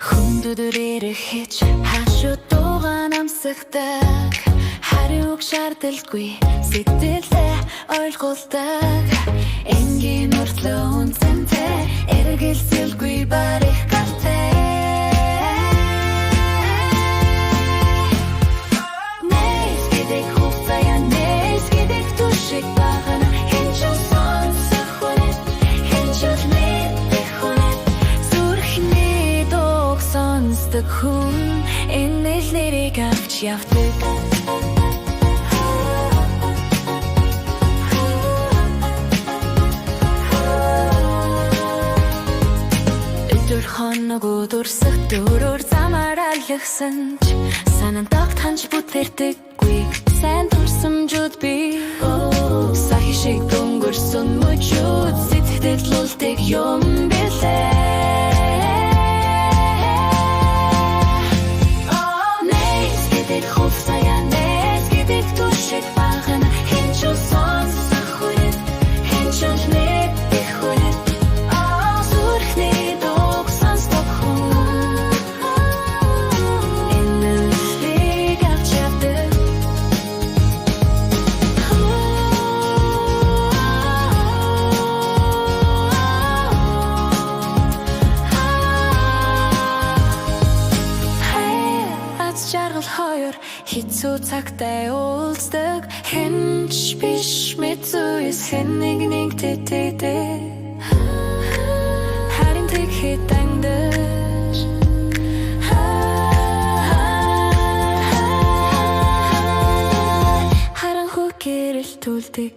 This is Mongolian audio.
Хүндүдэрээр хийж хашуу дууган амсагдаг хариуг шаардалгүй сэтгэлээ ойлгуулдаг энгийн уртлөө үнцэнтэй эргэлзэлгүй барих гартай Нэс гэдэг хугацаа нэс гэдэг түшиг багана хинч сонсох хүнэт хинч мэдэх хүнэт зүрхний дууг сонсдог хүн энэ л нэрийг авч явдаг хоног өдөрсөх дөрөөр замаар алгасан ч санаанд тогтхонч бүтэрдэггүй сайн турсамжууд би сахи шиг дөнгөрсөн мөчүүд сэтгэл лулдаг юм билээ Нэс гэдэг хугацаа нэс гэдэг түшиг багана хинч сонсох хүнэт хинч мэдэх хүнэт зүрхний Хэцүү цагтай уулздаг хинч биш мэдзүйс хэн нэг тэтэдэ харин тэгэхэд ангдаш харанхуй гэрэл түлдэг